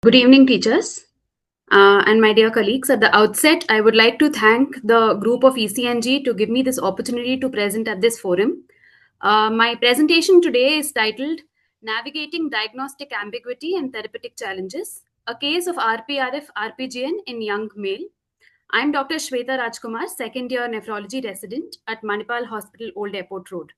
Good evening, teachers and my dear colleagues. At the outset, I would like to thank the group of ECNG to give me this opportunity to present at this forum. My presentation today is titled Navigating Diagnostic Ambiguity and Therapeutic Challenges, a case of RPRF-RPGN in young male. I'm Dr. Swetha Rajkumar, second year nephrology resident at Manipal Hospital, Old Airport Road.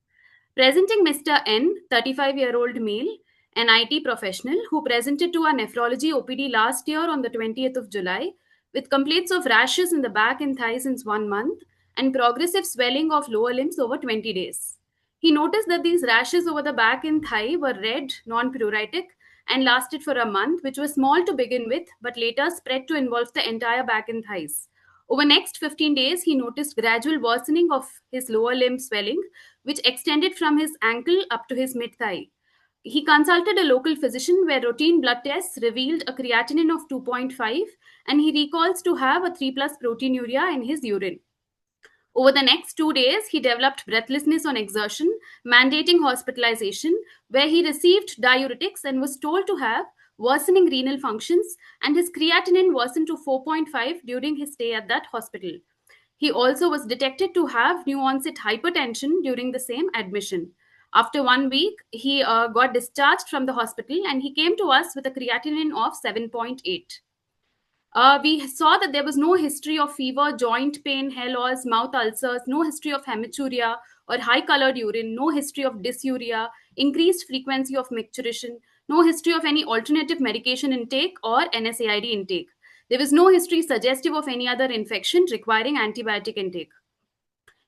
Presenting Mr. N, 35-year-old male, an IT professional who presented to our nephrology OPD last year on the 20th of July with complaints of rashes in the back and thigh since 1 month and progressive swelling of lower limbs over 20 days. He noticed that these rashes over the back and thigh were red, non-pruritic, and lasted for a month, which was small to begin with, but later spread to involve the entire back and thighs. Over next 15 days, he noticed gradual worsening of his lower limb swelling, which extended from his ankle up to his mid-thigh. He consulted a local physician where routine blood tests revealed a creatinine of 2.5, and he recalls to have a 3 plus proteinuria in his urine. Over the next 2 days, he developed breathlessness on exertion, mandating hospitalization, where he received diuretics and was told to have worsening renal functions, and his creatinine worsened to 4.5 during his stay at that hospital. He also was detected to have new onset hypertension during the same admission. After 1 week, he got discharged from the hospital and he came to us with a creatinine of 7.8. We saw that there was no history of fever, joint pain, hair loss, mouth ulcers, no history of hematuria or high colored urine, no history of dysuria, increased frequency of micturition, no history of any alternative medication intake or NSAID intake. There was no history suggestive of any other infection requiring antibiotic intake.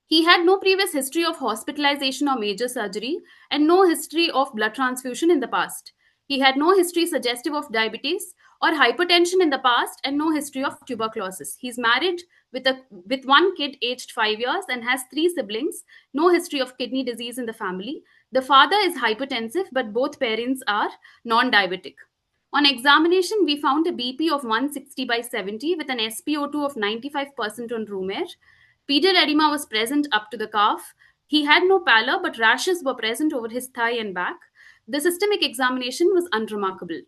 He had no previous history of hospitalization or major surgery and no history of blood transfusion in the past. He had no history suggestive of diabetes or hypertension in the past and no history of tuberculosis. He's married with one kid aged 5 years and has 3 siblings, no history of kidney disease in the family. The father is hypertensive, but both parents are non-diabetic. On examination, we found a BP of 160/70 with an SpO2 of 95% on room air. Pedal edema was present up to the calf. He had no pallor, but rashes were present over his thigh and back. The systemic examination was unremarkable.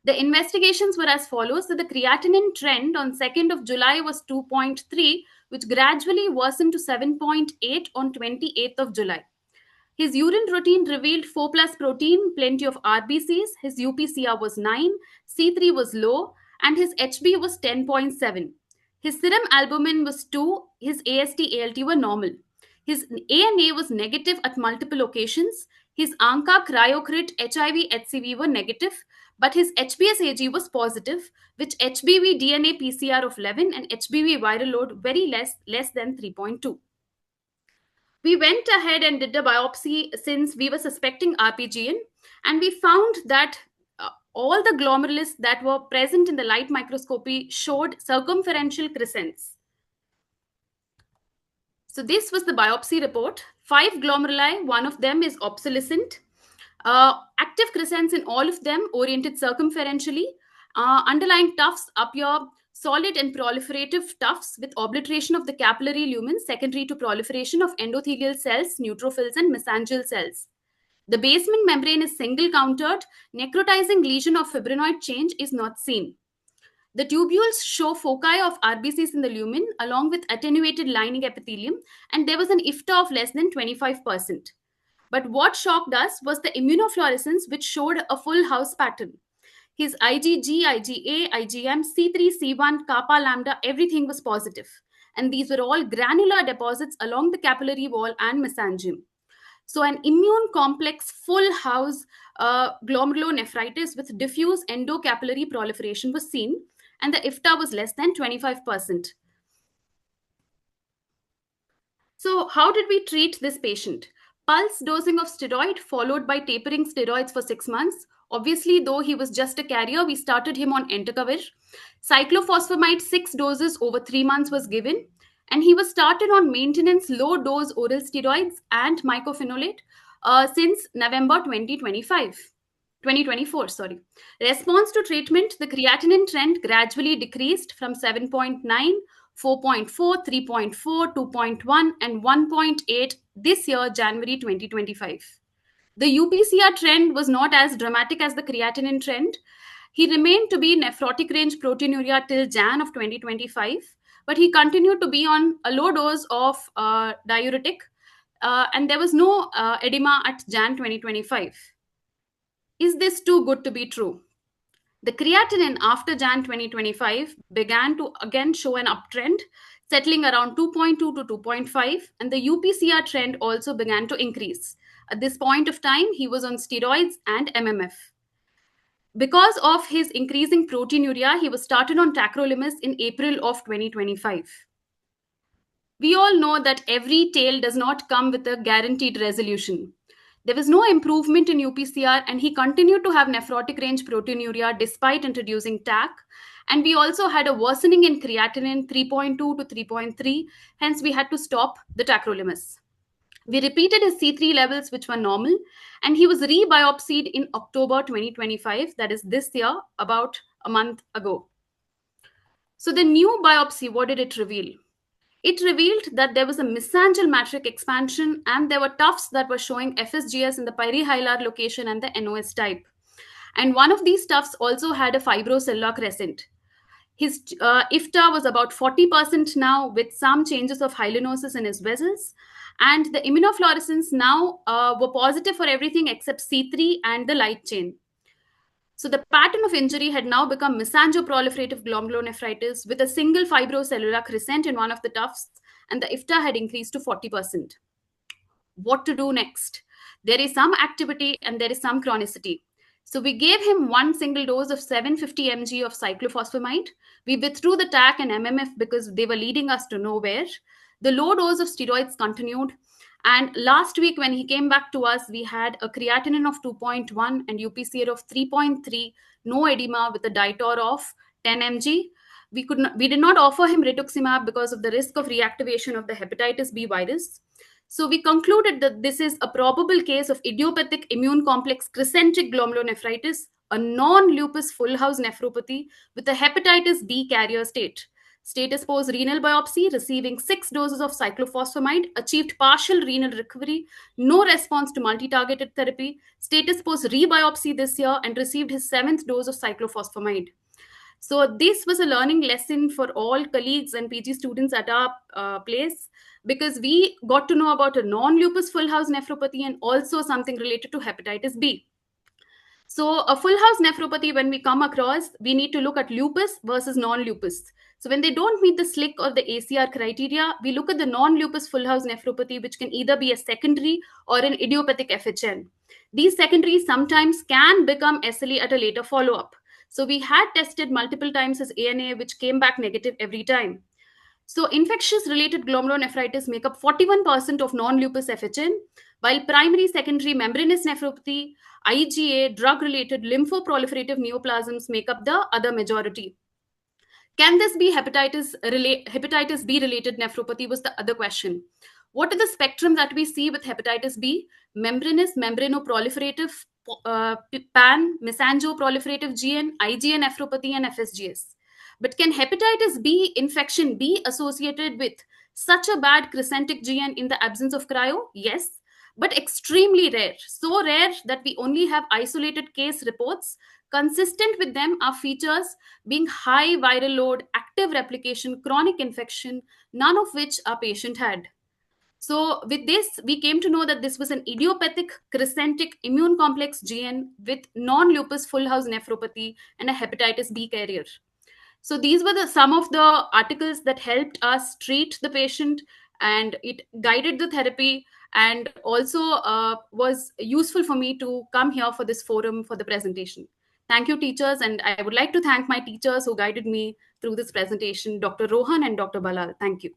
The investigations were as follows: that the creatinine trend on 2nd of July was 2.3, which gradually worsened to 7.8 on 28th of July. His urine routine revealed 4 plus protein, plenty of RBCs. His UPCR was 9, C3 was low, and his HB was 10.7. His serum albumin was 2, his AST ALT were normal. His ANA was negative at multiple occasions. His ANCA, cryocrit, HIV, HCV were negative, but his HBS AG was positive, which HBV DNA PCR of 11 and HBV viral load very less than 3.2. We went ahead and did a biopsy since we were suspecting RPGN, and we found that all the glomerulus that were present in the light microscopy showed circumferential crescents. So this was the biopsy report. 5 glomeruli, one of them is obsolescent. Active crescents in all of them oriented circumferentially. Underlying tufts appear solid and proliferative tufts with obliteration of the capillary lumen secondary to proliferation of endothelial cells, neutrophils, and mesangial cells. The basement membrane is single-countered. Necrotizing lesion of fibrinoid change is not seen. The tubules show foci of RBCs in the lumen along with attenuated lining epithelium, and there was an IFTA of less than 25%. But what shocked us was the immunofluorescence, which showed a full house pattern. His IgG, IgA, IgM, C3, C1, kappa, lambda, everything was positive. And these were all granular deposits along the capillary wall and mesangium. So an immune complex full house glomerulonephritis with diffuse endocapillary proliferation was seen, and the IFTA was less than 25%. So how did we treat this patient? Pulse dosing of steroid followed by tapering steroids for 6 months. Obviously, though he was just a carrier, we started him on entecavir. Cyclophosphamide 6 doses over 3 months was given, and he was started on maintenance low-dose oral steroids and mycophenolate since November 2024. Response to treatment, the creatinine trend gradually decreased from 7.9, 4.4, 3.4, 2.1, and 1.8 this year, January 2025. The UPCR trend was not as dramatic as the creatinine trend. He remained to be nephrotic range proteinuria till Jan of 2025, but he continued to be on a low dose of diuretic, and there was no edema at Jan 2025. Is this too good to be true? The creatinine after Jan 2025 began to again show an uptrend, settling around 2.2 to 2.5, and the UPCR trend also began to increase. At this point of time, he was on steroids and MMF. Because of his increasing proteinuria, he was started on tacrolimus in April of 2025. We all know that every tale does not come with a guaranteed resolution. There was no improvement in UPCR, and he continued to have nephrotic range proteinuria despite introducing TAC. And we also had a worsening in creatinine 3.2 to 3.3, hence we had to stop the tacrolimus. We repeated his C3 levels, which were normal, and he was re-biopsied in October 2025, that is this year, about a month ago. So the new biopsy, what did it reveal? It revealed that there was a mesangial matrix expansion and there were tufts that were showing FSGS in the perihilar location and the NOS type. And one of these tufts also had a fibrocellular crescent. His IFTA was about 40% now, with some changes of hyalinosis in his vessels. And the immunofluorescence now were positive for everything except C3 and the light chain. So the pattern of injury had now become mesangoproliferative glomerulonephritis with a single fibrocellular crescent in one of the tufts, and the IFTA had increased to 40%. What to do next? There is some activity and there is some chronicity. So we gave him one single dose of 750 mg of cyclophosphamide. We withdrew the TAC and MMF because they were leading us to nowhere. The low dose of steroids continued. And last week, when he came back to us, we had a creatinine of 2.1 and UPCR of 3.3, no edema with a ditor of 10 mg. We did not offer him rituximab because of the risk of reactivation of the hepatitis B virus. So we concluded that this is a probable case of idiopathic immune complex crescentic glomerulonephritis, a non-lupus full house nephropathy with a hepatitis B carrier state. Status post renal biopsy, receiving 6 doses of cyclophosphamide, achieved partial renal recovery, no response to multi-targeted therapy. Status post rebiopsy this year and received his 7th dose of cyclophosphamide. So this was a learning lesson for all colleagues and PG students at our place, because we got to know about a non-lupus full house nephropathy and also something related to hepatitis B. So a full house nephropathy, when we come across, we need to look at lupus versus non-lupus. So when they don't meet the SLIC or the ACR criteria, we look at the non-lupus full house nephropathy, which can either be a secondary or an idiopathic FHN. These secondaries sometimes can become SLE at a later follow-up. So we had tested multiple times as ANA, which came back negative every time. So infectious related glomerulonephritis make up 41% of non-lupus FHN, while primary secondary membranous nephropathy, IgA, drug-related lymphoproliferative neoplasms make up the other majority. Can this be hepatitis B related nephropathy was the other question. What are the spectrum that we see with hepatitis B? Membranous, membranoproliferative, PAN, mesangoproliferative GN, IgA nephropathy, and FSGS. But can hepatitis B infection be associated with such a bad crescentic GN in the absence of cryo? Yes, but extremely rare. So rare that we only have isolated case reports. Consistent with them are features being high viral load, active replication, chronic infection, none of which our patient had. So with this, we came to know that this was an idiopathic crescentic immune complex GN with non-lupus full house nephropathy and a hepatitis B carrier. So these were some of the articles that helped us treat the patient, and it guided the therapy, and also was useful for me to come here for this forum for the presentation. Thank you, teachers, and I would like to thank my teachers who guided me through this presentation, Dr. Rohan and Dr. Balal. Thank you.